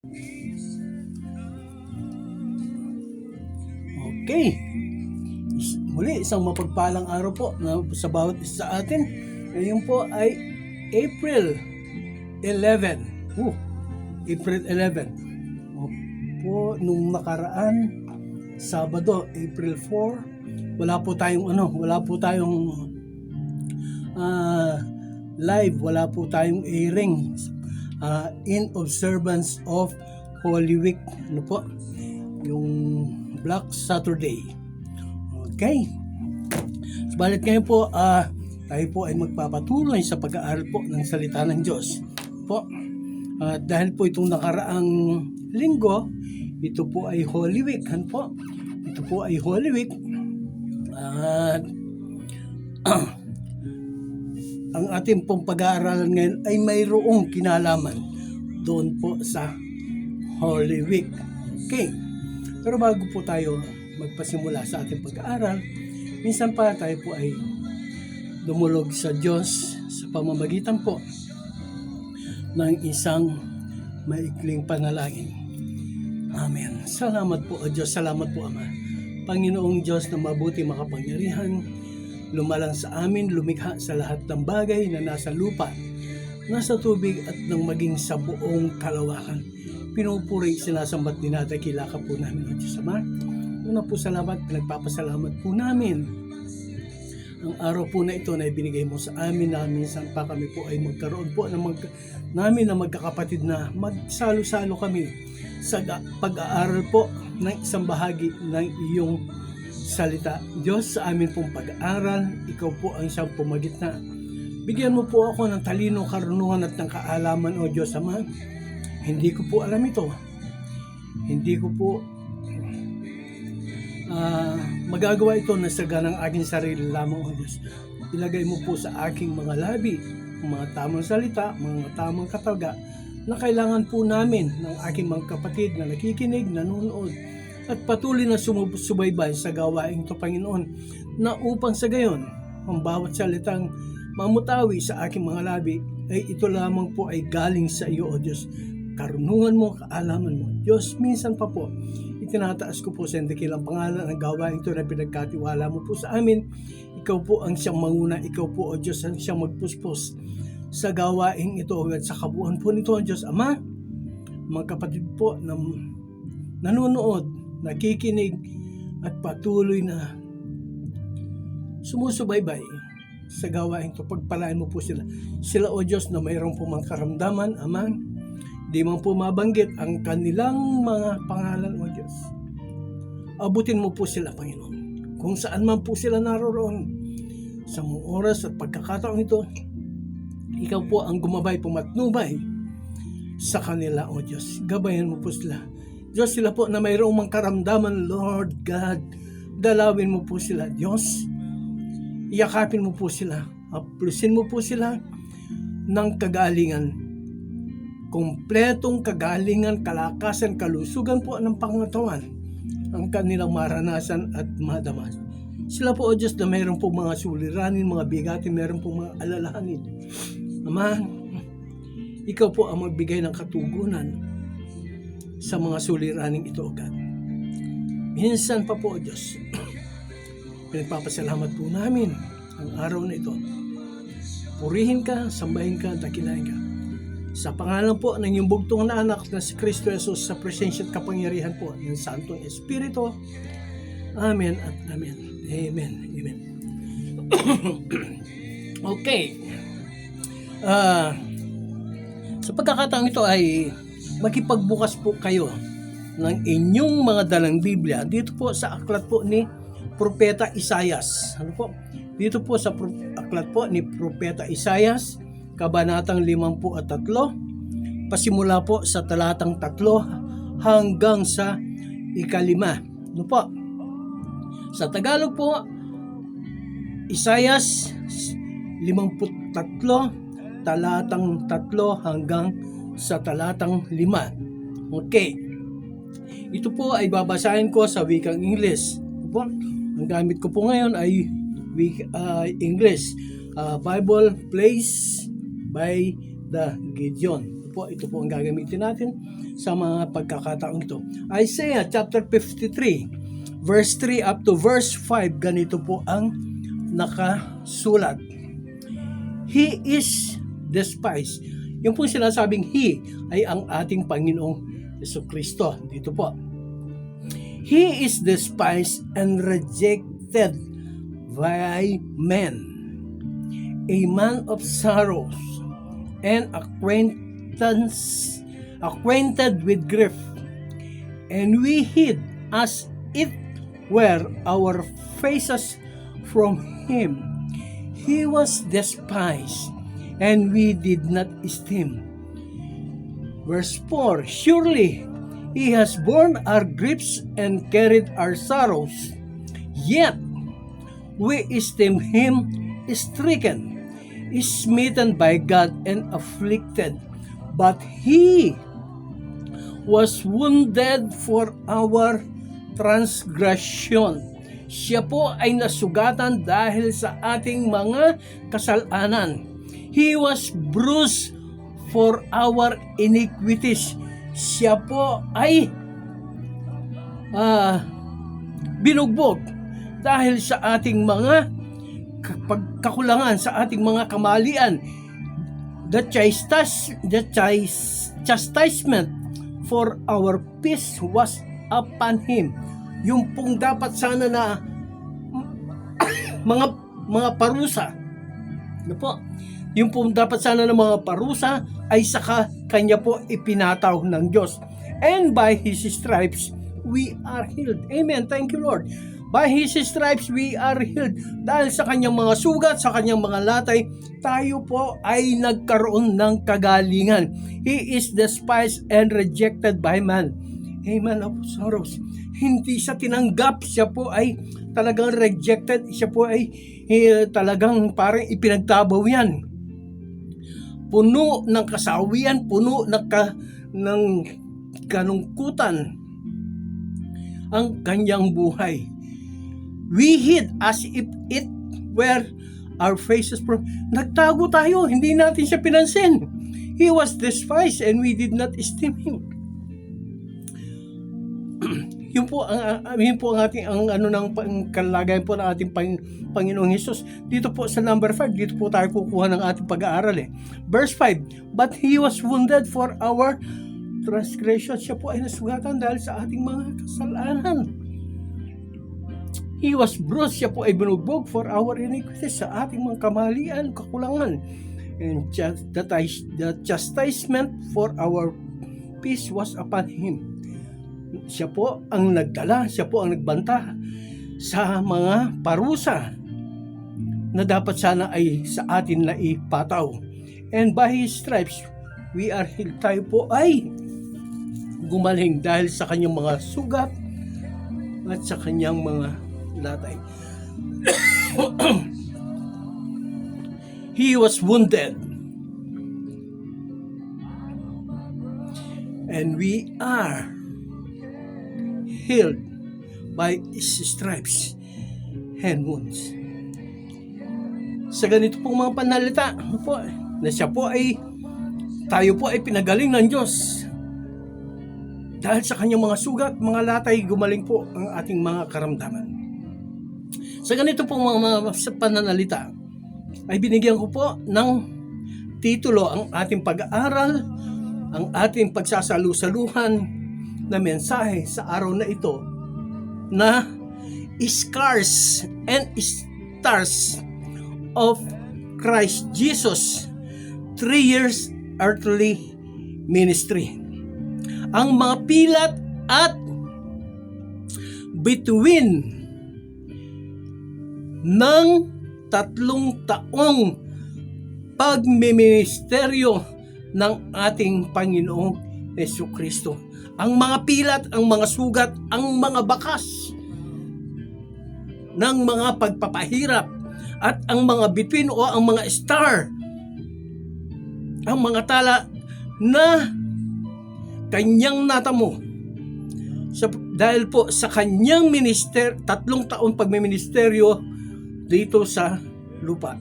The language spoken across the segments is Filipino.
Okay. Muli, isang mapagpalang araw po na sa bawat isa sa atin. Ngayon po ay April 11. April 11. Po, nung nakaraan, Sabado, April 4, wala po tayong live, wala po tayong airing in observance of Holy Week. Ano po? Yung Black Saturday. Okay. Subalit ngayon po, tayo po ay magpapatuloy sa pag-aaral po ng salita ng Diyos. Po. Dahil po itong nakaraang linggo, ito po ay Holy Week. Ano po? Ito po ay Holy Week. At ang ating pong pag-aaralan ngayon ay mayroong kinalaman doon po sa Holy Week. Okay. Pero bago po tayo magpasimula sa ating pag-aaral, minsan pa tayo po ay dumulog sa Diyos sa pamamagitan po ng isang maikling panalangin. Amen. Salamat po o Diyos, salamat po Ama. Panginoong Diyos na mabuti makapangyarihan, lumalang sa amin, lumikha sa lahat ng bagay na nasa lupa, nasa tubig at nang maging sa buong kalawakan. Pinupuri, sinasambat, dinadakila ka po namin o Diyos Ama. Una po salamat, pinagpapasalamat po namin. Ang araw po na ito na ibinigay mo sa amin na minsan pa kami po ay magkaroon po namin na magkakapatid na magsalo-salo kami sa pag-aaral po ng isang bahagi ng iyong salita. Diyos, sa amin pong pag-aaral, ikaw po ang siyang pumagitna. Bigyan mo po ako ng talino, karunungan at ng kaalaman o Diyos Ama. Hindi ko po alam ito. Hindi ko po magagawa ito na saga ng aking sarili lamang o Diyos. Ilagay mo po sa aking mga labi, mga tamang salita, mga tamang kataga na kailangan po namin ng aking mga kapatid na nakikinig, nanonood at patuloy na sumusubaybay sa gawain ito, Panginoon, na upang sa gayon, ang bawat salitang mamutawi sa aking mga labi ay ito lamang po ay galing sa iyo, O Diyos. Karunungan mo, kaalaman mo. Diyos, minsan pa po, itinataas ko po sa dakilang pangalan ang gawain ito na pinagkatiwala mo po sa amin. Ikaw po ang siyang manguna, ikaw po, O Diyos, ang siyang magpuspos sa gawain ito at sa kabuuan po nito, O Diyos Ama. Mga kapatid po na nanonood, nakikinig at patuloy na sumusubaybay sa gawain ito, pagpalain mo po sila. Sila, O Diyos, na mayroong po mga karamdaman, Ama, di man po mabanggit ang kanilang mga pangalan, O Diyos. Abutin mo po sila, Panginoon. Kung saan man po sila naroroon, sa mga oras at pagkakataon ito, ikaw po ang gumabay, pumatnubay sa kanila, O Diyos. Gabayan mo po sila. Diyos, sila po na mayroong mga karamdaman, Lord God, dalawin mo po sila, Diyos. Iyakapin mo po sila. Aplusin mo po sila ng kagalingan. Kompletong kagalingan, kalakasan, kalusugan po ng pangatawan ang kanilang maranasan at madamas. Sila po, O Diyos, na mayroon po mga suliranin, mga bigatin, mayroon po mga alalahanin. Ama, ikaw po ang magbigay ng katugunan sa mga suliraning ito, O God. Minsan pa po, O Diyos, pinagpapasalamat po namin ang araw na ito. Purihin ka, sambahin ka, dakilain ka. Sa pangalan po ng iyong bugtong na anak na si Kristo Jesus, sa presensya at kapangyarihan po ng Santong Espiritu. Amen at amen. Amen. Amen. Okay. Sa pagkakataong ito ay makipagbukas po kayo ng inyong mga dalang Biblia dito po sa aklat po ni Propeta Isaias. Ano po? Dito po sa aklat po ni Propeta Isaias, Kabanatang 53, pasimula po sa talatang 3 hanggang sa 5. Ano po? Sa Tagalog po, Isaias 53, talatang 3 hanggang sa talatang 5. Okay. Ito po ay babasahin ko sa wikang English. Po, ang gamit ko po ngayon ay English. Bible Place by the Gideon. ito po ang gagamitin natin sa mga pagkakataong ito. Isaiah chapter 53, verse 3 up to verse 5, ganito po ang nakasulat. He is despised. Yung po sinasabing He ay ang ating Panginoong Jesucristo. Dito po. He is despised and rejected by men, a man of sorrows and acquainted with grief, and we hid as it were our faces from him. He was despised, and we did not esteem. Verse 4, surely he has borne our griefs and carried our sorrows, yet we esteem him stricken, smitten by God and afflicted. But he was wounded for our transgression. Siya po ay nasugatan dahil sa ating mga kasalanan. He was bruised for our iniquities. Siya po ay binugbog dahil sa ating mga pagkakulangan, sa ating mga kamalian. The chastisement for our peace was upon him. Yung pong dapat sana na mga parusa, ano po? Yung pong dapat sana na mga parusa ay saka kanya po ipinataw ng Diyos. And by His stripes, we are healed. Amen. Thank you, Lord. By His stripes, we are healed. Dahil sa kanyang mga sugat, sa kanyang mga latay, tayo po ay nagkaroon ng kagalingan. He is despised and rejected by man. Amen of sorrows. Hindi siya tinanggap. Siya po ay talagang rejected. Siya po ay talagang parang ipinagtabaw yan. Puno ng kasawian, puno ng kalungkutan ang kanyang buhay. We hid as if it were our faces from... Nagtago tayo, hindi natin siya pinansin. He was despised and we did not esteem him. Yun po ang ating kalagayan po ng ating Panginoong Hesus. Dito po sa number 5, dito po tayo kukuha ng ating pag-aaral Verse 5, but he was wounded for our transgression. Siya po ay nasugatan dahil sa ating mga kasalanan. He was bruised. Siya po ay binugbog for our iniquities, sa ating mga kamalian, kakulangan. And the chastisement for our peace was upon him. Siya po ang nagdala, siya po ang nagbanta sa mga parusa na dapat sana ay sa atin na ipataw. And by His stripes, we are healed. Tayo po ay gumaling dahil sa kanyang mga sugat at sa kanyang mga latay. He was wounded, and we are healed by His stripes and wounds. Sa ganito pong mga panalita po, na siya po ay tayo po ay pinagaling ng Diyos dahil sa kanyang mga sugat, mga latay, gumaling po ang ating mga karamdaman. Sa ganito pong mga pananalita ay binigyan ko po ng titulo ang ating pag-aaral, ang ating pagsasalu-saluhan na mensahe sa araw na ito na Scars and Stars of Christ Jesus, 3 years earthly ministry. Ang mga pilat at between ng 3 taong pagmiministeryo ng ating Panginoong Jesucristo. Ang mga pilat, ang mga sugat, ang mga bakas ng mga pagpapahirap at ang mga between o ang mga star, ang mga tala na kanyang natamo dahil po sa kanyang 3 taong pagmiministeryo dito sa lupa.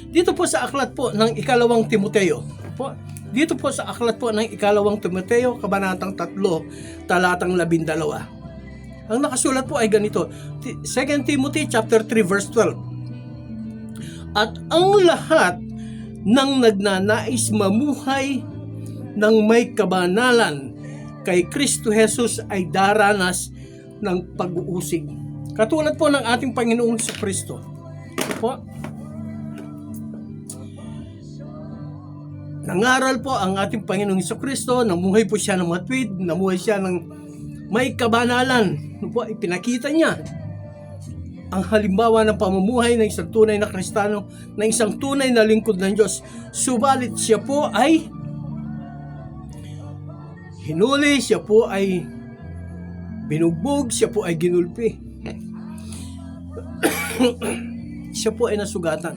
Dito po sa aklat po ng 2 Timoteo Po, dito po sa aklat po ng ikalawang Timoteo, kabanatang 3, talatang 12. Ang nakasulat po ay ganito, 2 Timothy chapter 3 verse 12. At ang lahat ng nagnanais mamuhay ng may kabanalan kay Kristo Jesus ay daranas ng pag-uusig. Katulad po ng ating Panginoong sa Kristo. Po, nangaral po ang ating Panginoong sa Kristo, namuhay po siya ng matwid, namuhay siya ng may kabanalan. Po, ipinakita niya ang halimbawa ng pamumuhay ng isang tunay na Kristiyano, ng isang tunay na lingkod ng Diyos. Subalit siya po ay hinuli, siya po ay binugbog, siya po ay ginulpi. Siya po ay nasugatan.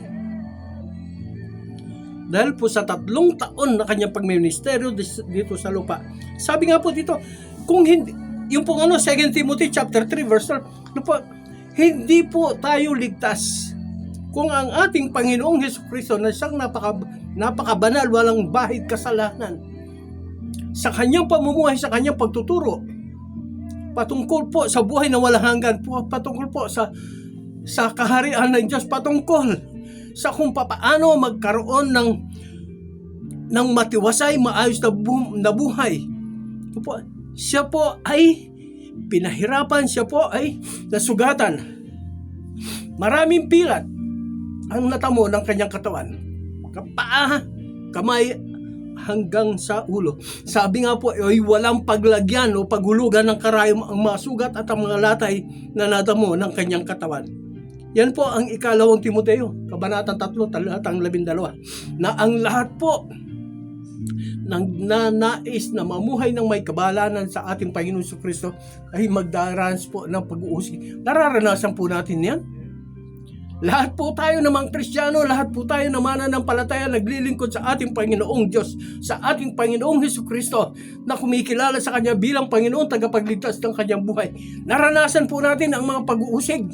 Dahil po sa 3 taon na kanyang pagministeryo dito sa lupa. Sabi nga po dito, kung hindi, yung pong 2 Timothy chapter 3 verse 12, po, hindi po tayo ligtas kung ang ating Panginoong Hesukristo na siyang napakabanal, walang bahid kasalanan, sa kanyang pamumuhay, sa kanyang pagtuturo, patungkol po sa buhay na walang hanggan, patungkol po sa kaharian ng Diyos, patungkol sa kung paano magkaroon ng matiwasay, maayos na buhay. Siya po ay pinahirapan, siya po ay nasugatan. Maraming pilat ang natamo ng kanyang katawan, paa, kamay, hanggang sa ulo. Sabi nga po ay walang paglagyan o paghulugan ng karayom ang mga sugat at ang mga latay na natamo ng kanyang katawan. Yan po ang ikalawang Timoteo, kabanatang 3, talatang 12, na ang lahat po ng nais na mamuhay ng may kabalanan sa ating Panginoon Kristo ay magdaranas po ng pag-uusig. Nararanasan po natin yan. Lahat po tayo namang Kristiyano, lahat po tayo na mananampalataya, naglilingkod sa ating Panginoong Diyos, sa ating Panginoong Hesukristo, na kumikilala sa Kanya bilang Panginoon, tagapagligtas ng Kanyang buhay. Naranasan po natin ang mga pag-uusig.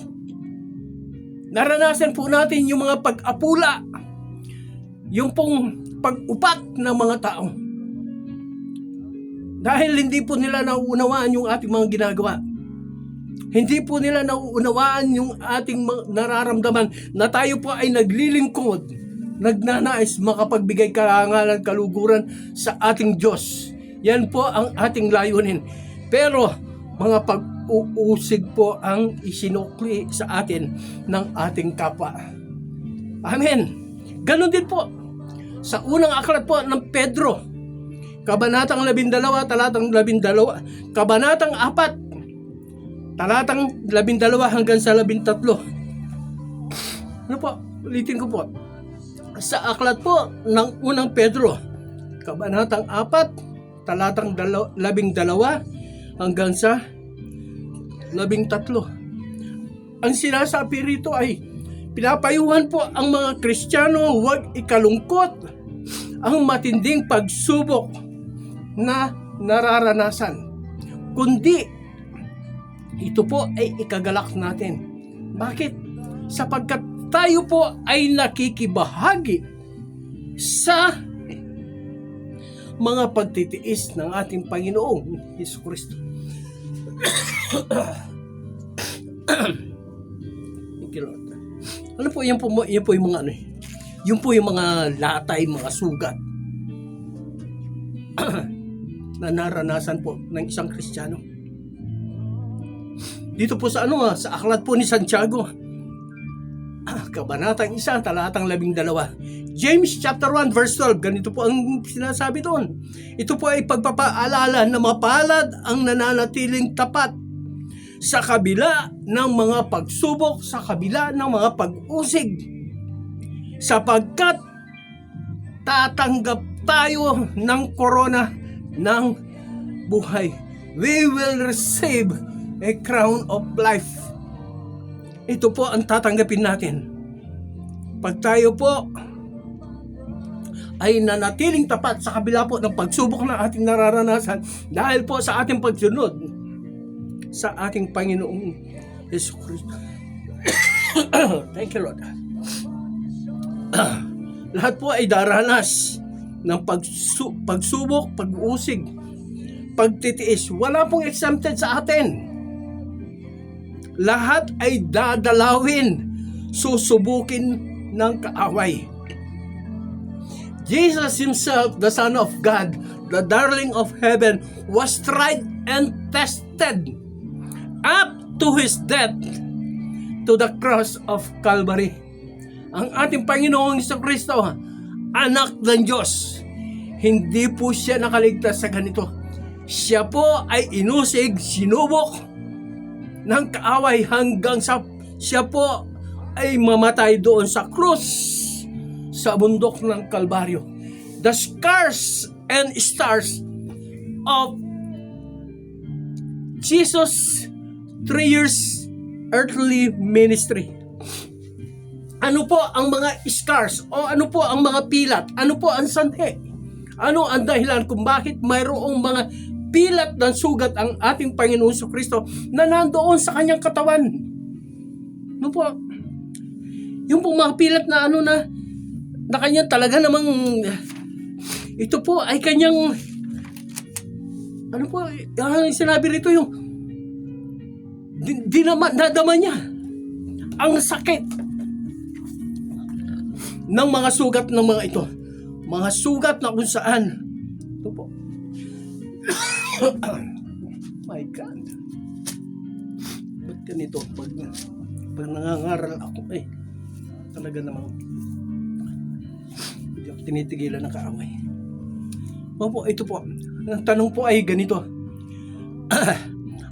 Naranasan po natin yung mga pag-apula, yung pong pag-upat ng mga tao. Dahil hindi po nila nauunawaan yung ating mga ginagawa. Hindi po nila nauunawaan yung ating nararamdaman na tayo po ay naglilingkod, nagnanais makapagbigay karangalan, kaluguran sa ating Diyos. Yan po ang ating layunin. Pero mga pag-uusig po ang isinukli sa atin ng ating kapwa. Amen. Ganon din po sa unang aklat po ng Pedro, kabanatang 12, talatang 12, kabanatang 4, talatang 12 hanggang sa 13. Ano po? Ulitin ko po. Sa aklat po ng unang Pedro, kabanatang 4, talatang 12 hanggang sa 13. Ang sinasabi rito ay pinapayuhan po ang mga Kristiyano huwag ikalungkot ang matinding pagsubok na nararanasan, kundi ito po ay ikagalak natin. Bakit? Sapagkat tayo po ay nakikibahagi sa mga pagtitiis ng ating Panginoong Hesukristo. Thank you, Lord. Ano po, yan po yung mga yung po yung mga latay, mga sugat na naranasan po ng isang Kristiyano. Dito po sa sa aklat po ni Santiago, kabanatang 1, talatang 12. James chapter 1 verse 12, ganito po ang sinasabi doon. Ito po ay pagpapaalala na mapalad ang nananatiling tapat sa kabila ng mga pagsubok, sa kabila ng mga pag-usig, sapagkat tatanggap tayo ng korona ng buhay. We will receive a crown of life. Ito po ang tatanggapin natin pag tayo po ay nanatiling tapat sa kabila po ng pagsubok na ating nararanasan dahil po sa ating pagsunod sa ating Panginoong Hesukristo. Thank you, Lord. Lahat po ay daranas ng pagsubok, pag-uusig, pagtitiis. Wala pong exempted sa atin. Lahat ay dadalawin, susubukin ng kaaway. Jesus himself, the Son of God, the darling of heaven, was tried and tested up to his death, to the cross of Calvary. Ang ating Panginoong Jesucristo, anak ng Diyos, hindi po siya nakaligtas sa ganito. Siya po ay inusig, sinubok ng kaaway hanggang sa siya po ay mamatay doon sa krus sa bundok ng Kalbaryo. The scars and stars of Jesus' 3 years earthly ministry. Ano po ang mga scars o ano po ang mga pilat? Ano po ang sanhi? Ano ang dahilan kung bakit mayroong mga pilat ng sugat ang ating Panginoon Jesucristo na nandoon sa kanyang katawan? Ano po? Yung pong mga pilat na ano na kanya talaga namang ito po ay kanyang ano po, sinabi rito yung nadama niya ang sakit ng mga sugat ng mga ito. Mga sugat na kung saan ito po. My God. Ba't ganito? Pag nangangaral ako talaga namang hindi ako tinitigilan ng kaaway. Opo, ito po. Ang tanong po ay ganito.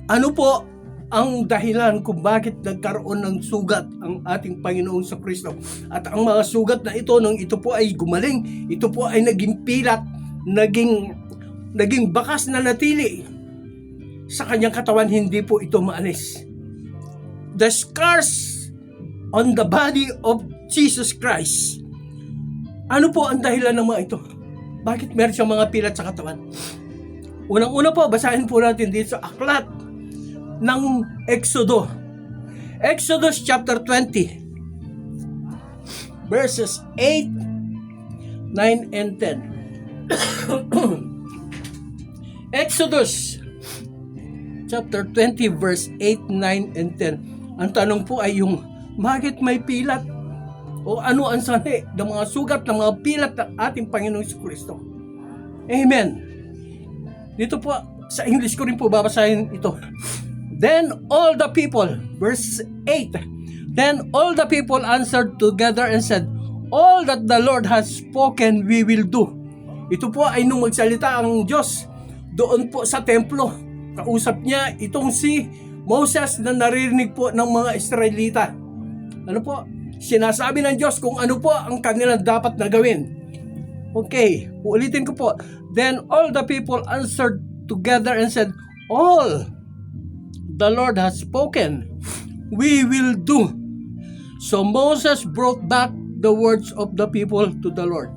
Ano po ang dahilan kung bakit nagkaroon ng sugat ang ating Panginoong Jesucristo? At ang mga sugat na ito, nung ito po ay gumaling, ito po ay naging pilat, naging bakas na natili sa kanyang katawan, hindi po ito maalis. The scars on the body of Jesus Christ. Ano po ang dahilan ng mga ito? Bakit meron siyang mga pilat sa katawan? Unang-una po, basahin po natin dito sa aklat ng Exodo. Exodus chapter 20 verses 8, 9, and 10. Exodus chapter 20 verse 8, 9, and 10. Ang tanong po ay yung bakit may pilat o ano ang sanhi ng mga sugat ng mga pilat ng ating Panginoong Jesucristo. Amen. Dito po sa English ko rin po babasahin ito. Then all the people, verse 8, then all the people answered together and said, all that the Lord has spoken we will do. Ito po ay nung magsalita ang Diyos doon po sa templo. Kausap niya itong si Moses na naririnig po ng mga Israelita. Ano po? Sinasabi ng Diyos kung ano po ang kanilang dapat na gawin. Okay, ulitin ko po. Then all the people answered together and said, all the Lord has spoken, we will do. So Moses brought back the words of the people to the Lord.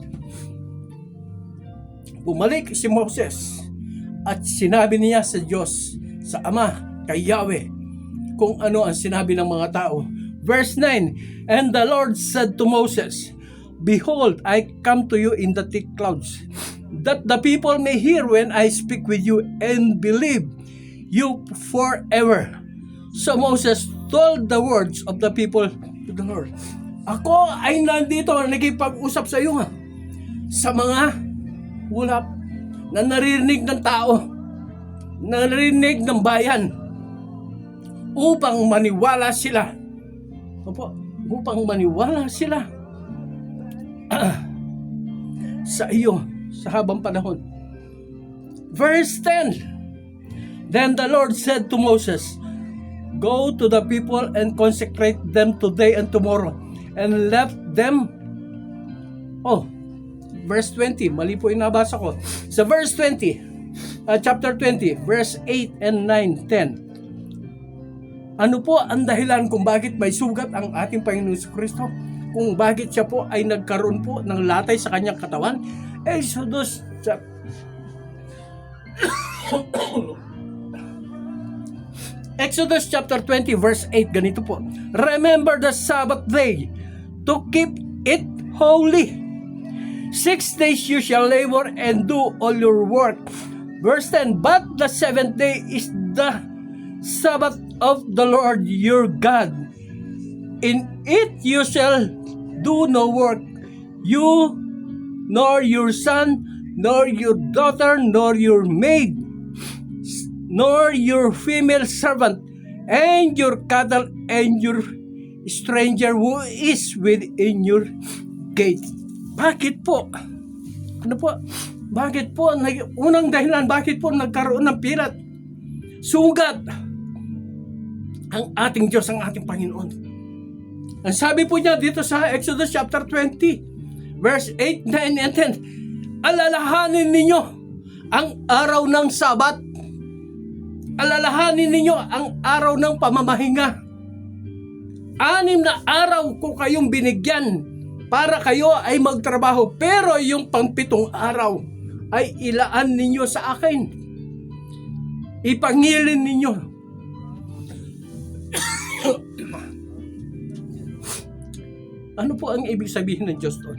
Bumalik si Moses at sinabi niya sa Diyos, sa Ama, kay Yahweh, kung ano ang sinabi ng mga tao. Verse 9, and the Lord said to Moses, behold, I come to you in the thick clouds, that the people may hear when I speak with you and believe you forever. So Moses told the words of the people to the Lord. Ako ay nandito nagipag-usap sa iyo sa mga ulap na naririnig ng tao, naririnig ng bayan, upang maniwala sila. Opo, upang maniwala sila sa iyo sa habang panahon. Verse 10, then the Lord said to Moses, go to the people and consecrate them today and tomorrow, and let them... verse 20, mali po yung nabasa ko. Sa verse 20, chapter 20, verse 8 and 9, 10. Ano po ang dahilan kung bakit may sugat ang ating Panginoon Jesucristo? Kung bakit siya po ay nagkaroon po ng latay sa kanyang katawan? Exodus Exodus chapter 20 verse 8, ganito po. Remember the Sabbath day to keep it holy. 6 days you shall labor and do all your work. Verse 10, but the seventh day is the Sabbath of the Lord your God. In it you shall do no work, you, nor your son, nor your daughter, nor your maid, nor your female servant, and your cattle, and your stranger who is within your gate. Bakit po? Ano po? Bakit po? Unang dahilan, bakit po nagkaroon ng pilat? Sugat ang ating Diyos, ang ating Panginoon. Ang sabi po niya dito sa Exodus chapter 20, verse 8, 9, and 10, alalahanin ninyo ang araw ng Sabat. Alalahanin ninyo ang araw ng pamamahinga. 6 na araw ko kayong binigyan para kayo ay magtrabaho, pero yung pang-7 araw ay ilaan ninyo sa akin. Ipangilin ninyo. Ano po ang ibig sabihin ng Diyos doon?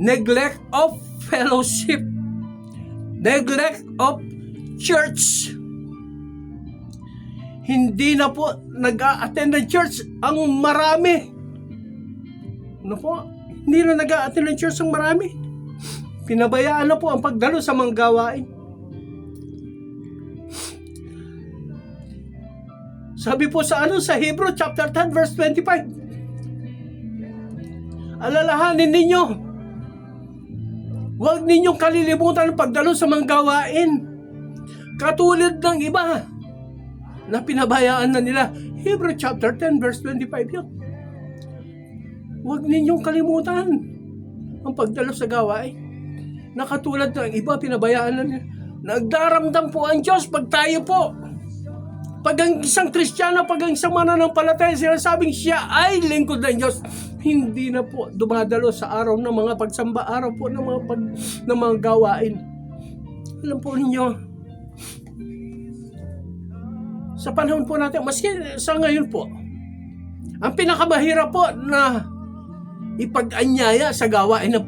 Neglect of fellowship. Neglect of church. Hindi na po nag-a-attend ng church ang marami. Ano po? Hindi na nag-a-attend ng church ang marami. Pinabayaan na po ang pagdalo sa mga gawain. Sabi po sa Hebrew chapter 10 verse 25. Alalahanin ninyo. Huwag ninyong kalilimutan ang pagdalo sa mga gawain. Katulad ng iba na pinabayaan na nila. Hebrew chapter 10 verse 25 yun. Huwag ninyong kalimutan ang pagdalo sa gawain. Na katulad ng iba, pinabayaan na nila. Nagdaramdam po ang Diyos pag tayo po. Pag ang isang Kristiyano, pag ang isang mananampalataya, sinasabing siya ay lingkod ng Diyos, hindi na po dumadalo sa araw ng mga pagsamba, araw po ng mga gawain. Alam po ninyo, sa panahon po natin, maski sa ngayon po, ang pinakamahirap po na ipag-anyaya sa gawain ng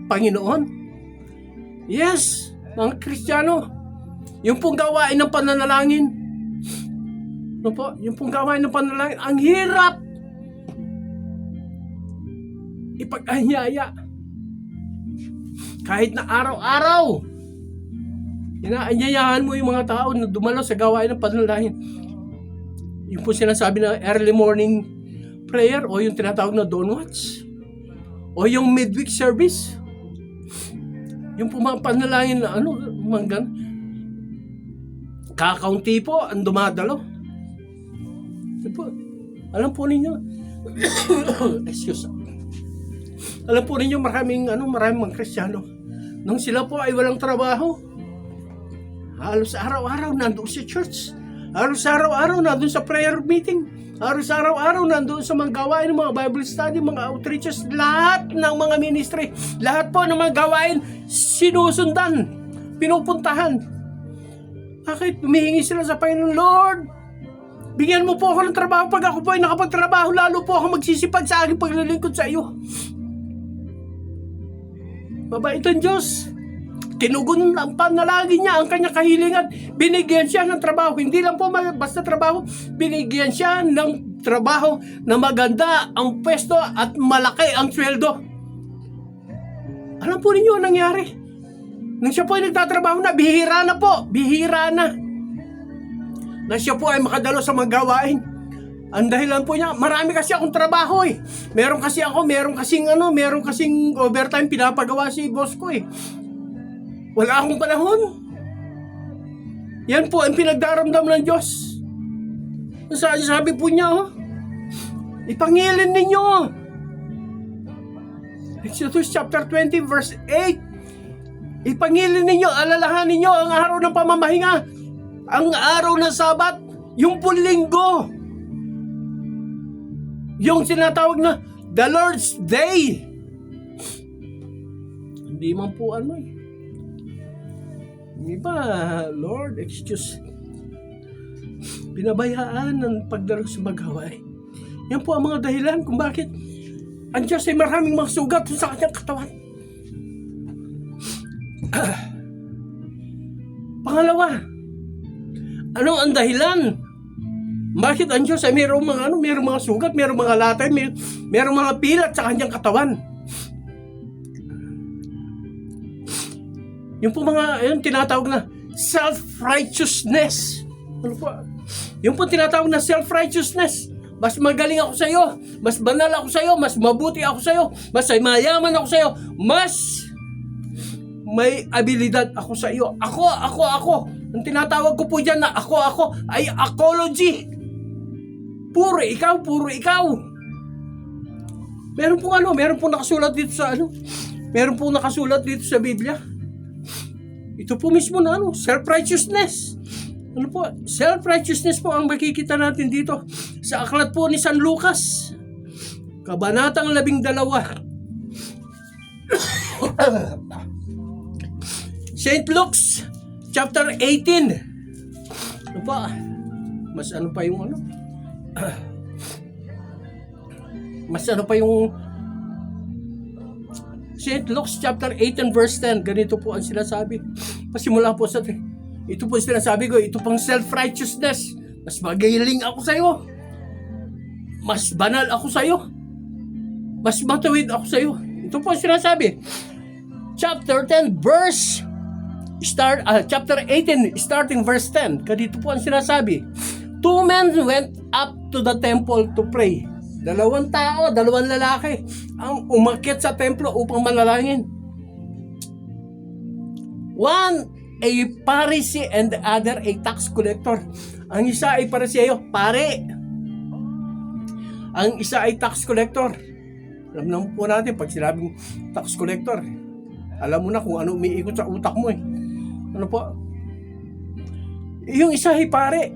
Panginoon, yes, mga Kristiyano, yung pong gawain ng pananalangin, no po, yung pong gawain ng pananalangin, ang hirap ipag-anyaya. Kahit na araw-araw, inaanyayahan mo yung mga tao na dumalo sa gawain ng pananalangin. Yung po sinasabi na early morning prayer o yung tinatawag na dawn watch o yung midweek service. Yung po mga panalangin na manggan. Kakaunti po ang dumadalo. Po, alam po ninyo, excuse me. Alam po ninyo maraming mga Kristiyano. Nung sila po ay walang trabaho, halos araw-araw nandoon sa church. Halos araw-araw nandoon sa prayer meeting. Halos araw-araw nandoon sa mga gawain ng mga Bible study, mga outreaches, lahat ng mga ministry, lahat po ng mga gawain sinusundan, pinupuntahan. Bakit? Humihingi sila sa Panginoon, Lord, bigyan mo po ako ng trabaho. Pag ako po ay nakapagtrabaho, lalo po ako magsisipag sa aking paglilingkod sa iyo. Mabait ang Diyos. Tinugon ang panalangin niya, ang kanyang kahilingan. Binigyan siya ng trabaho. Hindi lang po basta trabaho. Binigyan siya ng trabaho na maganda ang pwesto at malaki ang sweldo. Alam po ninyo ang nangyari? Nang siya po ay nagtatrabaho na, bihira na po. Bihira na. Na siya po ay makadalo sa mga gawain. Ang dahilan po niya, marami kasi akong trabaho eh. Meron kasing overtime pinapagawa si boss ko eh. Wala akong panahon. Yan po ang pinagdaramdam ng Diyos. Sabi po niya, ipangilin ninyo. Exodus chapter 20 verse 8. Ipangilin ninyo, alalahanin ninyo ang araw ng pamamahinga. Ang araw ng Sabat, yung pong linggo. Yung sinatawag na the Lord's Day. Hindi man po Iba, Lord, excuse. Pinabayaan ng pagdalo sa magawain. Yan po ang mga dahilan kung bakit ang Diyos ay maraming mga sugat sa kanyang katawan. Pangalawa, anong ang dahilan? Bakit ang Diyos ay mayroong mga sugat, mayroong mga latay, mayroong mga pilat sa kanyang katawan? Yung po yung tinatawag na self-righteousness. Ano po? Yung po tinatawag na self-righteousness. Mas magaling ako sa iyo, mas banal ako sa iyo, mas mabuti ako sa iyo, mas mayaman ako sa iyo, mas may abilidad ako sa iyo. Ako. Ang tinatawag ko po diyan na ako ay apology. Puro ikaw. Meron pong nakasulat dito sa Meron pong nakasulat dito sa Biblia. Ito po mismo na self-righteousness. Ano po? Self-righteousness po ang makikita natin dito sa aklat po ni San Lucas, kabanatang 12. St. Luke's chapter 18. Ano pa? Mas ano pa yung St. Luke's chapter 18 verse 10. Ganito po ang sinasabi. Pasimula po sa ito po sinasabi ko, ito pang self-righteousness. Mas magaling ako sa iyo. Mas banal ako sa iyo. Mas matuwid ako sa iyo. Ito po sinasabi. Chapter 18 starting verse 10. Ganito po ang sinasabi. 2 men went up to the temple to pray. 2 lalaki ang umakyat sa templo upang manalangin. One a Pharisee and the other a tax collector. Ang isa ay Pariseo, pare. Ang isa ay tax collector. Alam naman po natin pag sinabing tax collector, alam mo na kung ano umiikot sa utak mo . Ano po? Yung isa ay pare.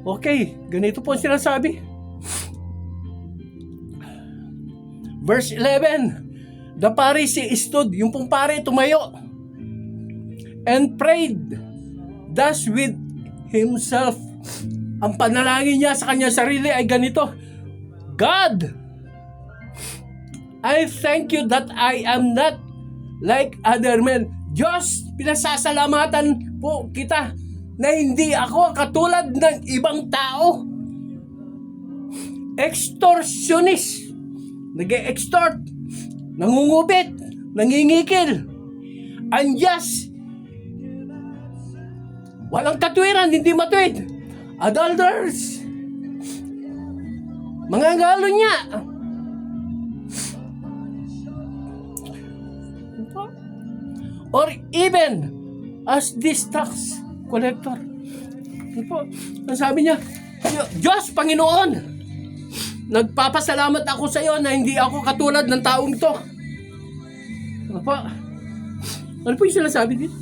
Okay, ganito po ang sinasabi. Verse 11. The Pharisee stood, yung pong pare tumayo, and prayed thus with himself. Ang panalangin niya sa kanyang sarili ay ganito. God, I thank you that I am not like other men. Diyos, pinasasalamatan po kita na hindi ako katulad ng ibang tao. Extortionist, nag-extort, nangungupit, nangingikil, unjust, walang katwiran, hindi matuwid, adulterers, mga galo niya, or even as this tax collector. Ang sabi niya, Diyos, Panginoon, nagpapasalamat ako sa iyo na hindi ako katulad ng taong ito. Ano po yung sinasabi dito?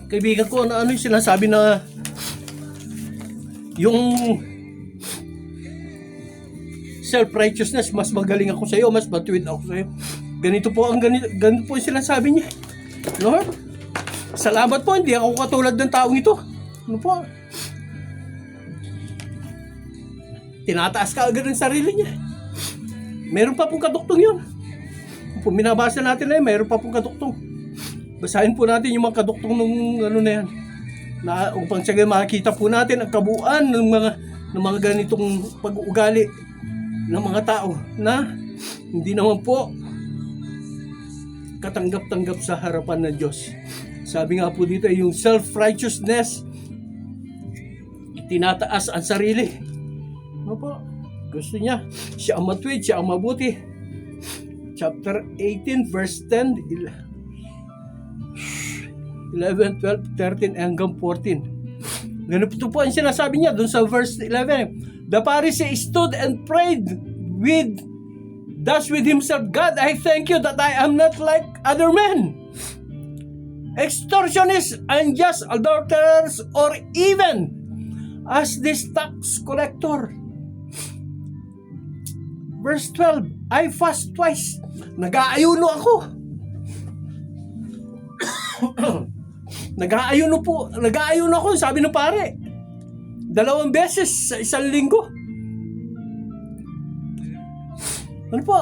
Kaibigan ko, ano yung sinasabi na yung self-righteousness, mas magaling ako sa iyo, mas matuwid ako sa iyo. Ganito po yung sinasabi niya. Lord, salamat po, hindi ako katulad ng taong ito. Ano po? Tinataas ka agad ng sarili niya. Meron pa pong kaduktong yun. Kung binabasa natin na yun, meron pa pong kaduktong. Basahin po natin yung mga kaduktong nung na yan. Na upang sige makikita po natin ang kabuuan ng mga ganitong pag-uugali ng mga tao na hindi naman po katanggap-tanggap sa harapan ng Diyos. Sabi nga po dito yung self-righteousness, tinataas ang sarili. Ano po? Gusto niya, siya ang matuwid, siya ang mabuti. Chapter 18 verse 10, 11, 12, 13 hanggang 14. Ganito po ang sinasabi niya dun sa verse 11. The Pharisee stood and prayed thus with himself, God, I thank you that I am not like other men, extortionists, unjust, adulterers, or even as this tax collector. Verse 12, I fast twice. Nag-aayuno ako. Nag-aayuno ako, sabi ng pare. 2 beses sa isang linggo. Ano po?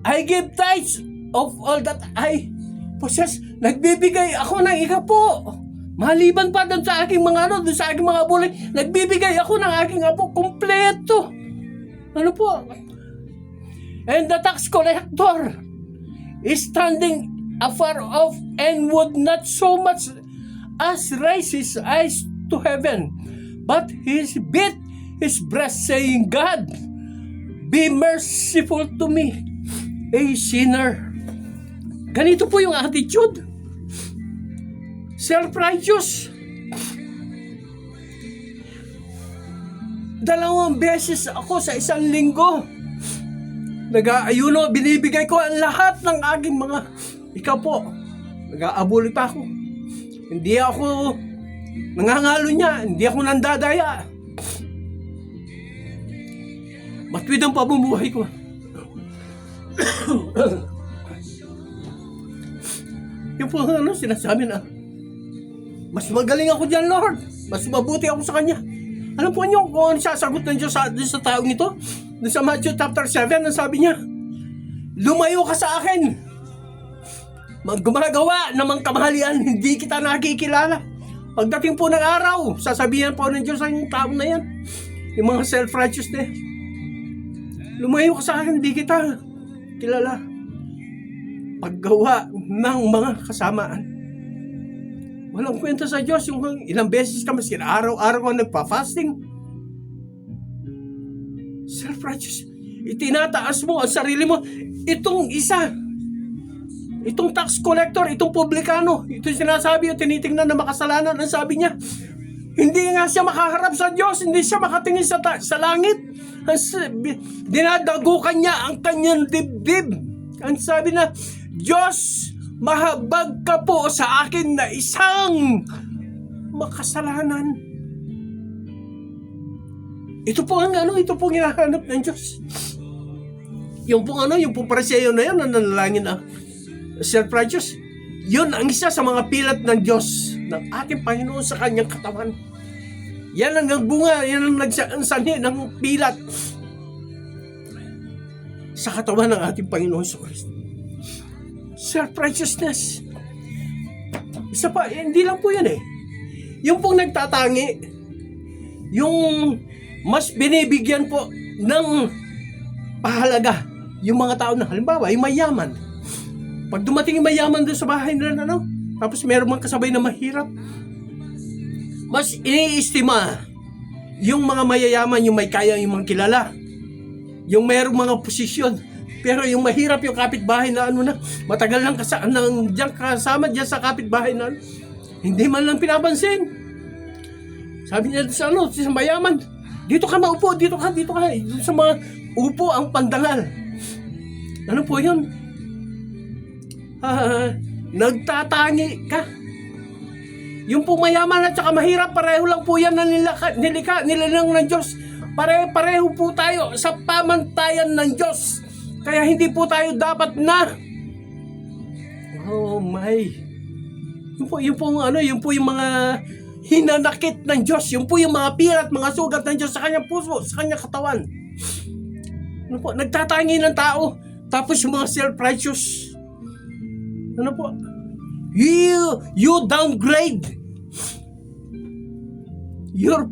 I give tithes of all that I possess. Nagbibigay ako ng ikapo. Maliban pa doon sa aking mga doon sa aking mga bulay, nagbibigay ako ng aking apo kompleto. Ano po? And the tax collector is standing afar off and would not so much as raise his eyes to heaven, but he beat his breast, saying, God, be merciful to me, a sinner. Ganito po yung attitude. Self-righteous. 2 beses ako sa isang linggo nag-aayuno, binibigay ko ang lahat ng aking mga ikaw po. Nag-aabuli pa ako. Hindi ako nangangalo niya, hindi ako nandadaya. Matwid ang pamumuhay ko. Yung po sinasabi na, mas magaling ako dyan, Lord. Mas mabuti ako sa Kanya. Alam po niyo kung ano sasagot ng Diyos sa taong ito? Doon sa Matthew chapter 7, ang sabi niya, lumayo ka sa akin. Gumagawa ng mga kamahalian, hindi kita nakikilala. Pagdating po ng araw, sasabihan po ng Diyos sa yung taong na yan. Yung mga self-righteous na yan. Lumayo ka sa akin, hindi kita kilala. Paggawa ng mga kasamaan. Walang kwenta sa Diyos yung ilang beses ka mas araw-araw ka nagpa-fasting. Self-righteous. Itinataas mo ang sarili mo. Itong isa, itong tax collector, itong publikano, ito sinasabi o tinitingnan na makasalanan. Ang sabi niya, hindi nga siya makaharap sa Diyos, hindi siya makatingin sa langit. Dinadagukan niya ang kanyang dibdib. Ang sabi na, Diyos, mahabag ka po sa akin na isang makasalanan. Ito po ang ito pong hinahanap ng Diyos. Yung pong yung pong Pariseo na yan, na nanalangin na self-righteous, yun ang isa sa mga pilat ng Diyos, ng ating Panginoon sa kanyang katawan. Yan ang nagbunga, yan ang nagsanhi ng pilat sa katawan ng ating Panginoon sa Kristo. Self-righteousness. Isa pa, hindi lang po yan Yung pong nagtatangi, yung mas binibigyan po ng pahalaga yung mga tao na halimbawa, yung mayaman. Pag dumating yung mayaman doon sa bahay nila, tapos meron mga kasabay na mahirap, mas iniistima yung mga mayayaman, yung may kaya, yung mga kilala, yung merong mga posisyon. Pero yung mahirap, yung kapitbahay na matagal lang kasama dyan sa kapitbahay na hindi man lang pinapansin. Sabi niya sa sa mayaman, dito ka maupo, dito ka. Sa mga upo ang pandangal. Ano po yun? Nagtatangi ka. Yung po mayaman at saka mahirap, pareho lang po yan na nilalang ng Diyos. Pareho po tayo sa pamantayan ng Diyos. Kaya hindi po tayo dapat na yung yung mga hinanakit ng Diyos, yung po yung mga pirat, mga sugat ng Diyos sa kanyang puso, sa kanyang katawan. Nagtatangi ng tao, tapos yung mga self-righteous, you downgrade your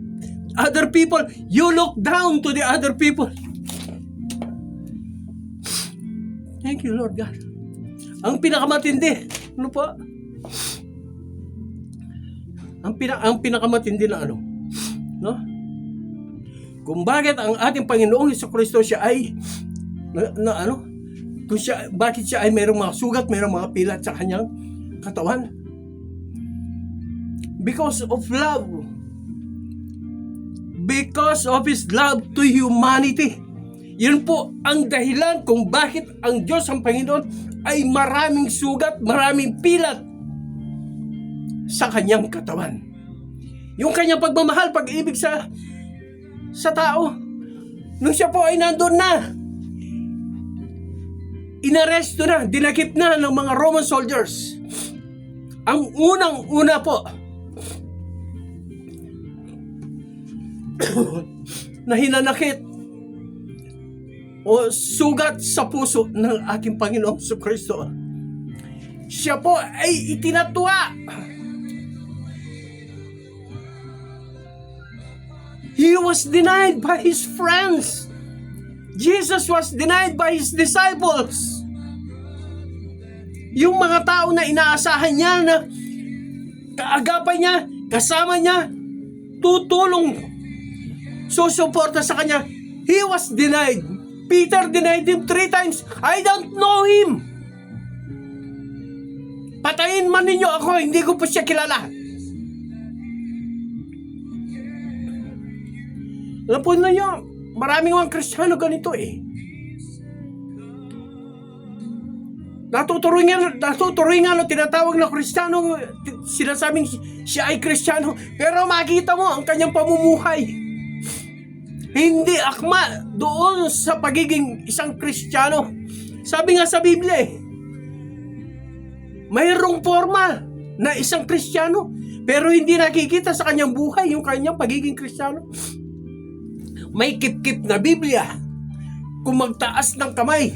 other people, you look down to the other people. Thank you, Lord God. Ang pinakamatindi, ang pinakamatindi na kung bakit ang ating Panginoong Jesucristo siya ay bakit siya ay mayroong mga sugat, mayroong mga pilat sa kanyang katawan? Because of love. Because of His love to humanity. Yun po ang dahilan kung bakit ang Diyos, ang Panginoon, ay maraming sugat, maraming pilat sa kanyang katawan. Yung kanyang pagmamahal, pag-ibig sa tao, nung siya po ay nandun na, inaresto na, dinakip na ng mga Roman soldiers. Ang unang-una po na hinanakit o sugat sa puso ng ating Panginoong Kristo. Siya po ay itinatwa. He was denied by his friends. Jesus was denied by his disciples. Yung mga tao na inaasahan niya, na kaagapay niya, kasama niya, tutulong, susuporta sa kanya, he was denied. Peter denied him 3 times. I don't know him. Patayin man ninyo ako, hindi ko pa siya kilala. Alam po ninyo, maraming mga Kristiyano ganito eh. Natuturuin nga, tinatawag na Kristiyano, sinasabing siya ay Kristiyano, pero makita mo ang kanyang pamumuhay. Hindi akma doon sa pagiging isang Kristiyano. Sabi nga sa Biblia eh, mayroong forma na isang Kristiyano, pero hindi nakikita sa kanyang buhay yung kanyang pagiging Kristiyano. May kip-kip na Biblia. Kung magtaas ng kamay,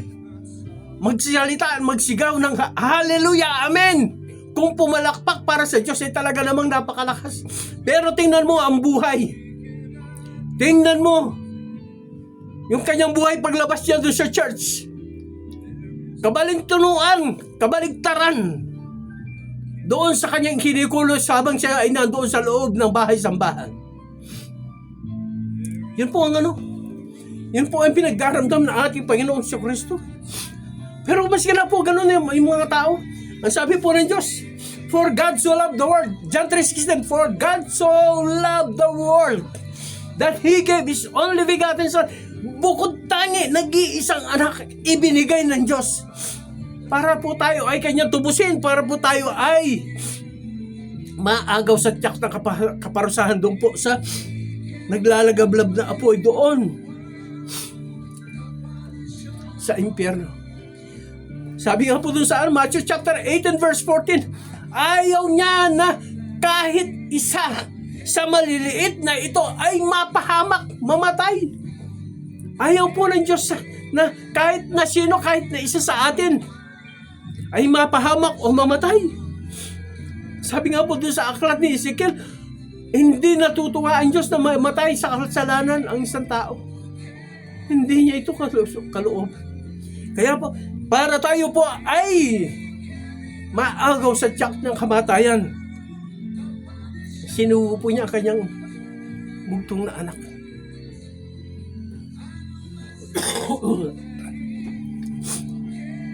magsalita, magsigaw ng hallelujah, amen. Kung pumalakpak para sa Diyos ay talaga namang napakalakas. Pero tingnan mo ang buhay. Tingnan mo yung kanyang buhay paglabas niya doon sa church. Kabaligtaran, kabaligtaran. Doon sa kanyang kinikulos habang siya ay nandoon sa loob ng bahay-sambahan. Yun po ang yun po ang pinagdaramdam ng ating Panginoong Kristo. Pero mas na po ganun yung mga tao. Ang sabi po ng Diyos, for God so loved the world. John 3:16, for God so loved the world that He gave His only begotten Son. Bukod tangi, nag-iisang anak ibinigay ng Diyos. Para po tayo ay kanyang tubusin. Para po tayo ay maagaw sa tiyak ng kaparusahan doon po sa naglalagablab na apoy doon sa impyerno. Sabi nga po doon sa Matthew chapter 8 and verse 14, ayaw niya na kahit isa sa maliliit na ito ay mapahamak, mamatay. Ayaw po ng Diyos na kahit na sino, kahit na isa sa atin ay mapahamak o mamatay. Sabi nga po doon sa aklat ni Ezekiel, hindi natutuwa ang Diyos na mamatay sa kasalanan ang isang tao. Hindi niya ito kaloob. Kaya po, para tayo po ay maagaw sa tiyak ng kamatayan, sinubo po niya ang kanyang bugtong na anak.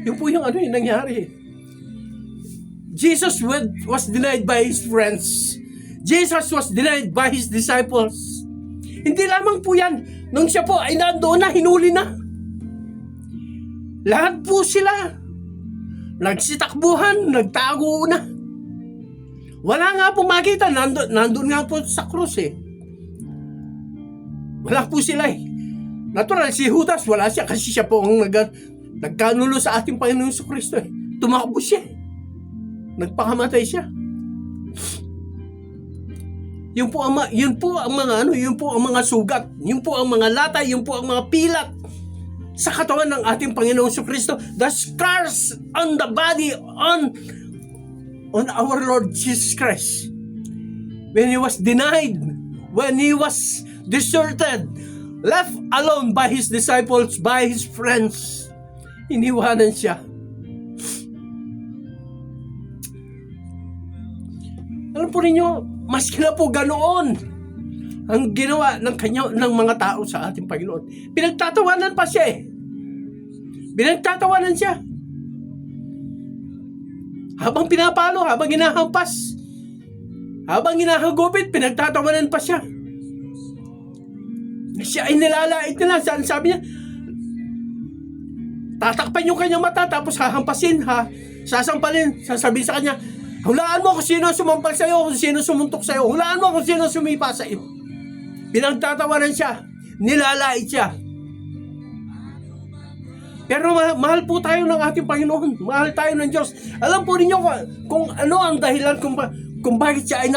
Yun po yung yung nangyari. Jesus was denied by his friends. Jesus was denied by his disciples. Hindi lamang po yan, nung siya po ay nandoon na, hinuli na. Lahat po sila nagsitakbuhan, nagtago na. Wala nga po makita, nandun nga po sa krus eh. Wala po sila eh. Natural, si Judas, wala siya kasi siya po ang nagkanulo sa ating Panginoong Kristo eh. Tumakbo siya. Nagpakamatay siya. Yun po ang mga sugat, yun po ang mga latay, yun po ang mga pilat sa katawan ng ating Panginoong Kristo. The scars on the body on our Lord Jesus Christ. When He was denied, when He was deserted, left alone by His disciples, by His friends, iniwanan siya. Alam po ninyo, maski na po ganoon ang ginawa ng mga tao sa ating Panginoon. Pinagtatawanan pa siya eh. Pinagtatawanan siya. Habang pinapalo, habang hinahampas, habang hinahagupit, pinagtatawanan pa siya. Siya ay nilalait nila. Sabi niya, tatakpan yung kanyang mata, tapos hahampasin, sasampalin, sasabihin sa kanya, hulaan mo kung sino sumampal sa'yo, kung sino sumuntok sa'yo. Hulaan mo kung sino sumipa sa'yo. Pinagtatawanan siya. Nilalait siya. Pero mahal po tayo ng ating Panginoon. Mahal tayo ng Diyos. Alam po ninyo kung ano ang dahilan kung bakit siya ay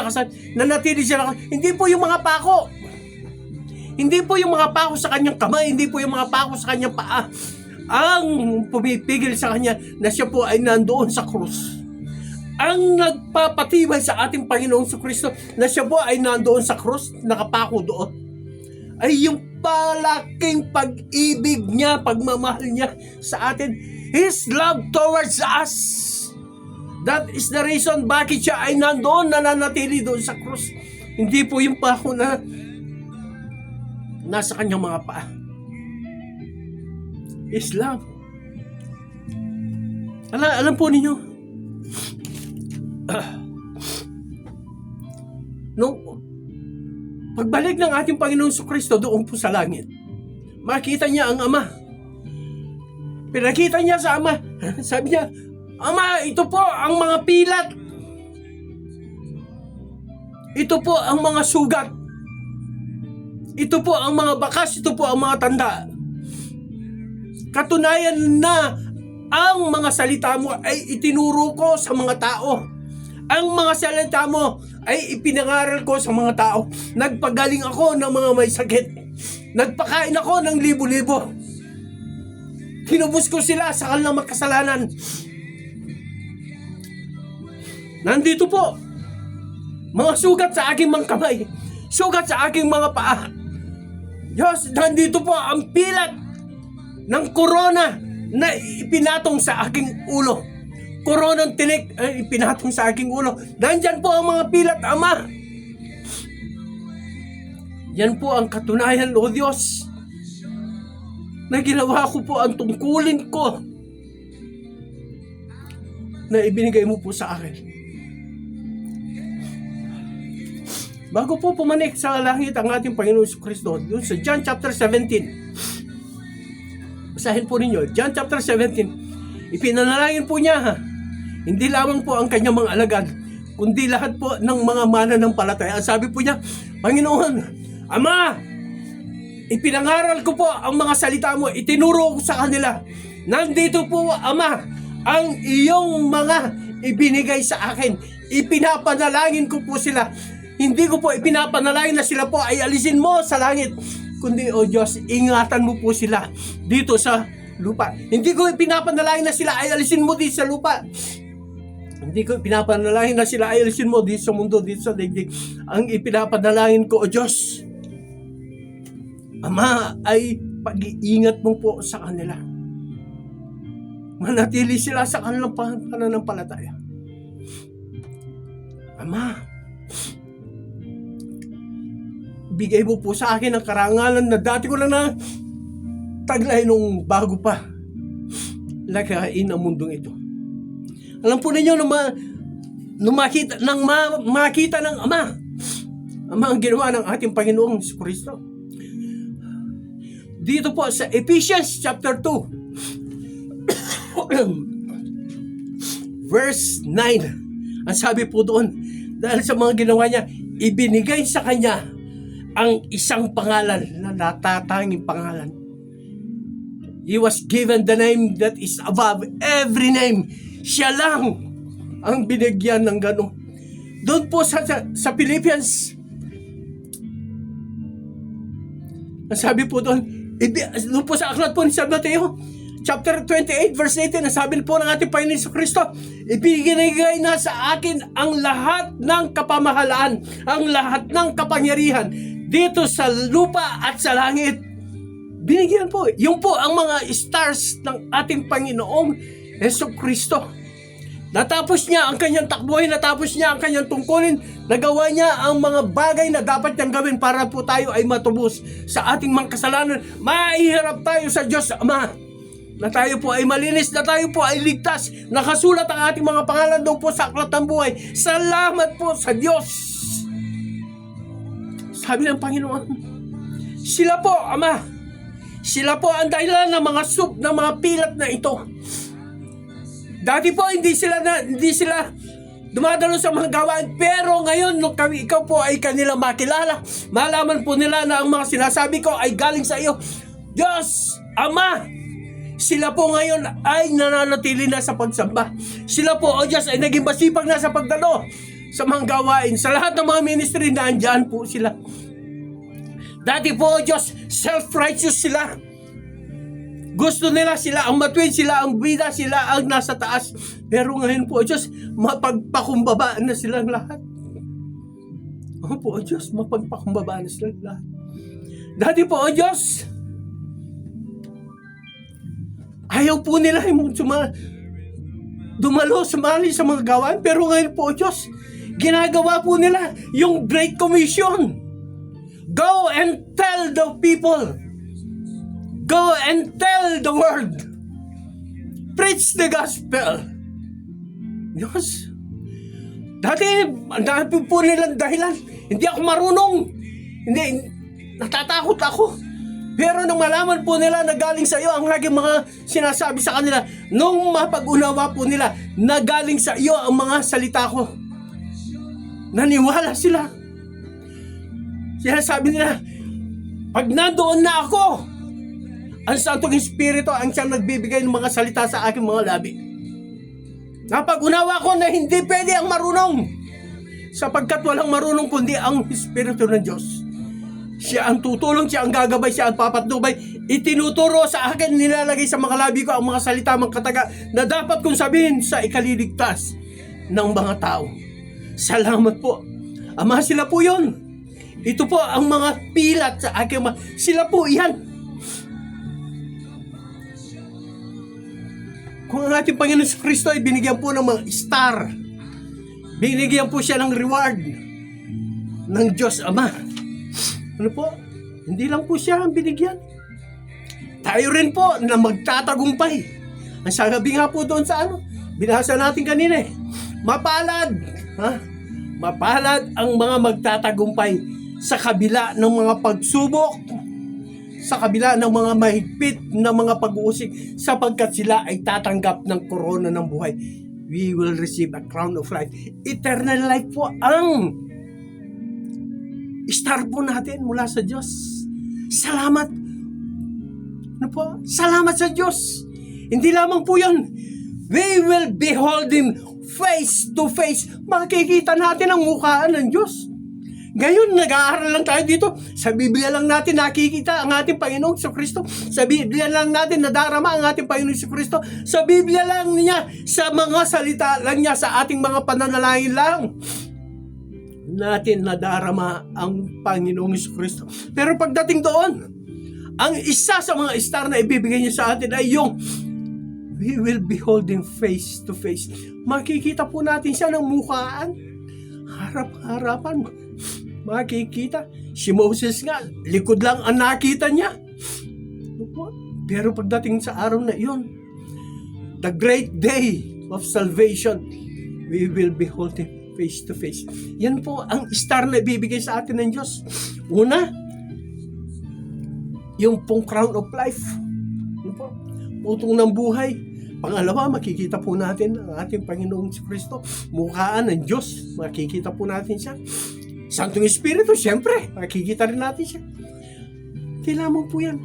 nanatili siya. Hindi po yung mga pako. Hindi po yung mga pako sa kanyang kamay, hindi po yung mga pako sa kanyang paa ang pumipigil sa kanya na siya po ay nandoon sa krus. Ang nagpapatibay sa ating Panginoong Kristo na siya po ay nandoon sa krus, nakapako doon, ay yung palaking pag-ibig niya, pagmamahal niya sa atin, His love towards us. That is the reason bakit siya ay nandoon, nananatili doon sa krus. Hindi po yung pako na nasa kanyang mga paa. His love. Alam po ninyo, nung pagbalik ng ating Panginoong Kristo doon po sa langit, makita niya ang Ama. Pinakita niya sa Ama. Sabi niya, Ama, ito po ang mga pilat. Ito po ang mga sugat. Ito po ang mga bakas. Ito po ang mga tanda. Katunayan na ang mga salita mo ay itinuro ko sa mga tao. Ang mga salita mo ay ipinangaral ko sa mga tao. Nagpagaling ako ng mga may sakit. Nagpakain ako ng libo-libo. Tinubos ko sila sa kanilang makasalanan. Nandito po, mga sugat sa aking mga kamay, sugat sa aking mga paa. Diyos, nandito po ang pilat ng korona na ipinatong sa aking ulo. Koronang tinik ay ipinatong sa aking ulo. Nandyan po ang mga pilat, Ama. Yan po ang katunayan, O Diyos, na ginawa ko po ang tungkulin ko na ibinigay mo po sa akin. Bago po pumanik sa langit ang ating Panginoon Kristo, doon sa John chapter 17, basahin po ninyo, John chapter 17, ipinanalangin po niya, hindi lamang po ang kanyang mga alagad, kundi lahat po ng mga mananampalataya. Sabi po niya, Panginoon, Ama, ipinangaral ko po ang mga salita mo, itinuro ko sa kanila. Nandito po, Ama, ang iyong mga ibinigay sa akin. Ipinapanalangin ko po sila. Hindi ko po ipinapanalangin na sila po ay alisin mo sa langit, kundi, O Diyos, ingatan mo po sila dito sa lupa. Hindi ko ipinapanalangin na sila ay alisin mo dito sa lupa. Hindi ko ipinapanalangin na sila ay alisin mo dito sa mundo, dito sa daigdig. Ang ipinapanalangin ko, O Diyos, Ama, ay pag-iingat mo po sa kanila. Manatili sila sa kanilang pananampalataya. Ama, bigay mo po sa akin ang karangalan na dati ko lang na taglay nung bago pa lakain ang mundong ito. Alam po ninyo, makita ng Ama ang ginawa ng ating Panginoong Kristo. Dito po sa Ephesians chapter 2 verse 9, ang sabi po doon, dahil sa mga ginawa niya, ibinigay sa Kanya ang isang pangalan na natatanging pangalan. He was given the name that is above every name. Siya lang ang binigyan ng gano'n. Doon po sa Philippians, ang sabi po doon po sa aklat po ni San Mateo, chapter 28, verse 18, ang sabi po ng ating Panginoon Kristo, ibinigay na sa akin ang lahat ng kapamahalaan, ang lahat ng kapangyarihan, dito sa lupa at sa langit. Binigyan po. Yung po ang mga stars ng ating Panginoong Kristo. Natapos niya ang kanyang takbuhin, natapos niya ang kanyang tungkulin, nagawa niya ang mga bagay na dapat niyang gawin para po tayo ay matubos sa ating mga kasalanan. Maihirap tayo sa Diyos Ama, na tayo po ay malinis, na tayo po ay ligtas. Nakasulat ang ating mga pangalan doon po sa aklat ng buhay. Salamat po sa Diyos. Sabi ng Panginoon, sila po, Ama, sila po ang dahilan ng mga pilat na ito. Dati po hindi sila dumadalo sa mga gawain, pero ngayon nung ikaw po ay kanila makilala, malaman po nila na ang mga sinasabi ko ay galing sa iyo. Diyos, Ama, sila po ngayon ay nananatili na sa pagsamba. Sila po, O Diyos, ay naging masipag na sa pagdalo sa mga gawain. Sa lahat ng mga ministry, nandiyan po sila. Dati po, Diyos, self-righteous sila. Gusto nila sila ang matuwid, sila ang bida, sila ang nasa taas. Pero ngayon po, Diyos, mapagpakumbabaan na silang lahat. Po, Diyos, mapagpakumbabaan na silang lahat. Dati po, Diyos, ayaw po nila yung sumali sa mga gawain. Pero ngayon po, Diyos, ginagawa po nila yung Great Commission. Go and tell the people. Go and tell the world. Preach the gospel. Diyos, dati, ang dami po nilang dahilan. Hindi ako marunong. Hindi, natatakot ako. Pero nung malaman po nila na galing sa iyo, ang laging mga sinasabi sa kanila, nung mapag-unawa po nila na galing sa iyo ang mga salita ko, naniwala sila. Sinasabi nila, pag nandoon na ako, ang Santong Espiritu ang siyang nagbibigay ng mga salita sa aking mga labi. Napag-unawa ko na hindi pwede ang marunong, sapagkat walang marunong kundi ang Espiritu ng Diyos. Siya ang tutulong, siya ang gagabay, siya ang papatnubay. Itinuturo sa akin, nilalagay sa mga labi ko ang mga salita, mga kataga na dapat kong sabihin sa ikaliligtas ng mga tao. Salamat po. Ama, sila po yun. Ito po ang mga pilat sa aking sila po yan. Kung ang ating Panginoon sa Kristo ay binigyan po ng mga star, binigyan po siya ng reward ng Diyos Ama. Ano po? Hindi lang po siya ang binigyan. Tayo rin po na magtatagumpay. Ang sabi nga po doon sa binasa natin kanina mapalad. Mapalad ang mga magtatagumpay sa kabila ng mga pagsubok, sa kabila ng mga mahigpit na mga pag-uusig, sapagkat sila ay tatanggap ng korona ng buhay. We will receive a crown of life. Eternal life po ang star po natin mula sa Diyos. Salamat. Ano po? Salamat sa Diyos. Hindi lamang po yun. We will behold Him face to face. Makikita natin ang mukhaan ng Diyos. Ngayon, nag-aaral lang tayo dito. Sa Biblia lang natin nakikita ang ating Panginoong Jesucristo. Sa Biblia lang natin nadarama ang ating Panginoong Jesucristo. Sa Biblia lang niya, sa mga salita lang niya, sa ating mga pananalangin lang natin nadarama ang Panginoong Jesucristo. Pero pagdating doon, ang isa sa mga star na ibibigay niya sa atin ay yung we will behold Him face to face. Makikita po natin siya ng mukhaan. Harap-harapan. Makikita. Si Moses nga, likod lang ang nakita niya. Pero pagdating sa araw na iyon, the great day of salvation, we will behold Him face to face. Yan po ang star na ibibigay sa atin ng Diyos. Una, yung pong crown of life. Yan po, putong ng buhay. Pangalawa, makikita po natin ang ating Panginoong Jesucristo. Mukhaan ng Diyos, makikita po natin siya. Santong Espiritu, siyempre, makikita rin natin siya. Kailangan po yan.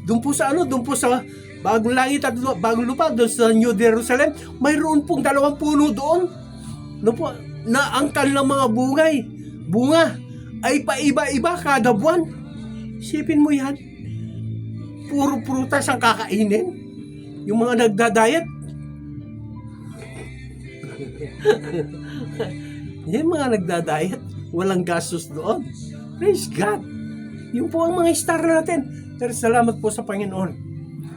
Doon po sa doon po sa bagong langit at bagong lupa, doon sa New Jerusalem, mayroon pong 2 puno doon. No po, na ang kanilang mga bunga ay paiba-iba kada buwan. Isipin mo yan. Puro prutas ang kakainin. Yung mga nagda-diet. Yung mga nagda-diet, walang gastos doon. Praise God. Yun po ang mga star natin. Pero salamat po sa Panginoon.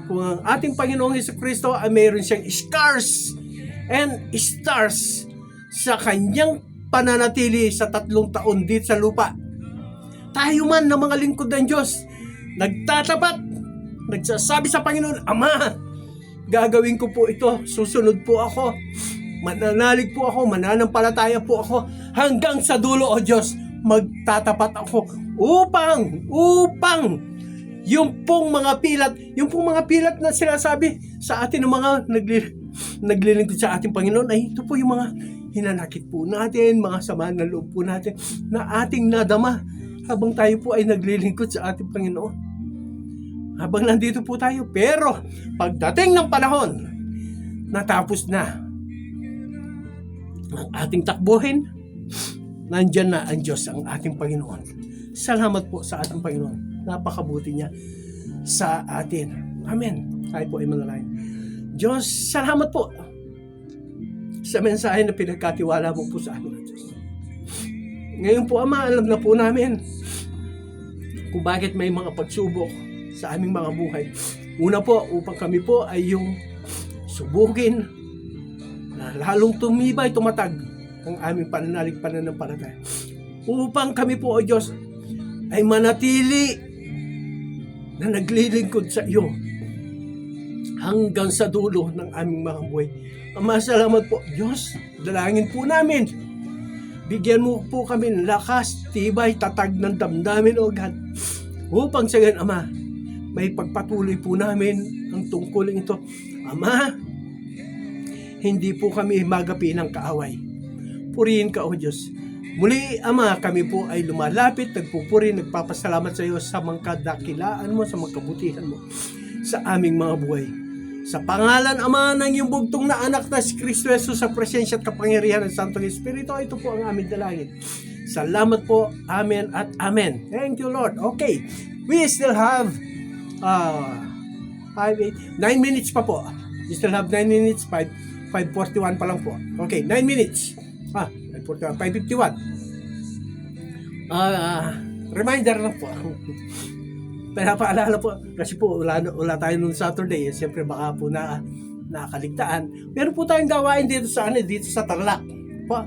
Kung ang ating Panginoong Jesucristo ay mayroon siyang scars and stars sa kanyang pananatili sa 3 taon dito sa lupa. Tayo man na mga lingkod ng Diyos, nagtatapat, nagsasabi sa Panginoon, Ama, gagawin ko po ito, susunod po ako, mananalig po ako, mananampalataya po ako, hanggang sa dulo, O Diyos, magtatapat ako upang yung pong mga pilat na sinasabi sa atin ng mga naglilingkod sa ating Panginoon, ay ito po yung mga hinanakit po natin, mga samahan ng loob po natin na ating nadama habang tayo po ay naglilingkod sa ating Panginoon. Habang nandito po tayo. Pero pagdating ng panahon, natapos na ang ating takbuhin, nandyan na ang Diyos, ang ating Panginoon. Salamat po sa ating Panginoon. Napakabuti niya sa atin. Amen. Tayo po ay manalangin. Diyos, salamat po sa mensahe na pinagkatiwala mo po sa amin, Diyos. Ngayon po, Ama, alam na po namin kung bakit may mga pagsubok sa aming mga buhay. Una po, upang kami po ay yung subukin na lalong tumibay, tumatag ang aming pananampalataya. Upang kami po, O Diyos, ay manatili na naglilingkod sa iyo hanggang sa dulo ng aming mga buhay. Ama, salamat po, Diyos. Dalangin po namin. Bigyan mo po kami ng lakas, tibay, tatag ng damdamin, O God. Upang sa ganun, Ama, may pagpatuloy po namin ang tungkulin ito. Ama, hindi po kami magapi ng kaaway. Purihin ka, O Diyos. Muli, Ama, kami po ay lumalapit, nagpupuri, nagpapasalamat sa iyo sa mga kadakilaan mo, sa mga kabutihan mo sa aming mga buhay. Sa pangalan, Ama, ng iyong bugtong na anak na si Kristo Jesus, sa presensya at kapangyarihan ng Santong Espiritu, ito po ang aming dalangin. Salamat po. Amen at amen. Thank you, Lord. Okay. We still have 9 minutes pa po. We still have 9 minutes. 5:41 pa lang po. Okay, 9 minutes. 5:41. 5:51. Reminder lang po. Pero paalala po, kasi po wala tayo nung Saturday. Siyempre baka po nakakaligtaan. Meron po tayong gawain dito sa Tarlac. Po.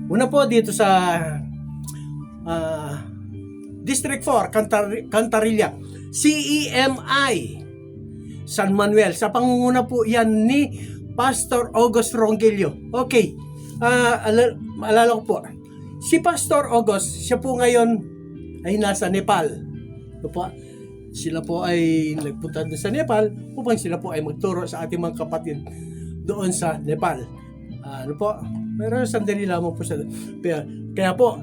Una po dito sa District 4, Cantarilla, CEMI, San Manuel. Sa pangunguna po yan ni Pastor August Ronquillo. Okay, maalala ko po, si Pastor August, siya po ngayon ay nasa Nepal. Po, sila po ay nagpunta sa Nepal upang sila po ay magturo sa ating mga kapatid doon sa Nepal. Meron sandali lamang po siya. Kaya po,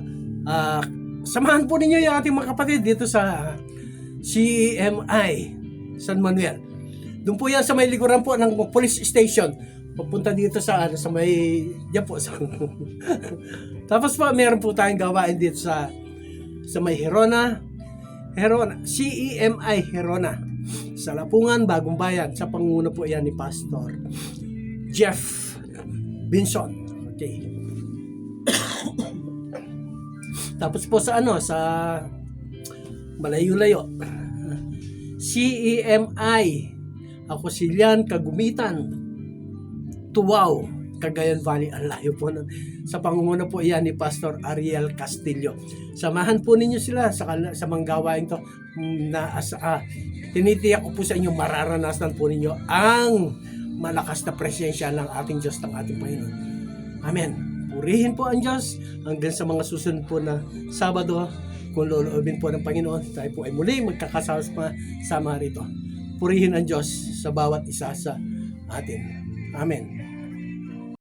samahan po ninyo yung ating mga kapatid dito sa CMI San Manuel. Doon po yan sa may likuran po ng police station. Papunta dito sa may diyan po sa Tapos po meron po tayong gawain dito sa may Herona, CEMI Herona, sa Lapungan, Bagong Bayan. Sa pangunguna po yan ni Pastor Jeff Binson. Okay. Tapos po sa malayo-layo, CEMI Acosilian, Kagumitan, Tuwao, Cagayan Valley. Ang layo po nun. Sa pangunguna po yan ni Pastor Ariel Castillo. Samahan po ninyo sila sa mga gawain to na tinitiyak ko po sa inyo, mararanasan po ninyo ang malakas na presensya ng ating Diyos, ng ating Panginoon. Amen. Purihin po ang Diyos hanggang sa mga susunod po na Sabado. Kung loloobin po ng Panginoon, tayo po ay muli magkakasama rito. Purihin ang Diyos sa bawat isa sa atin. Amen.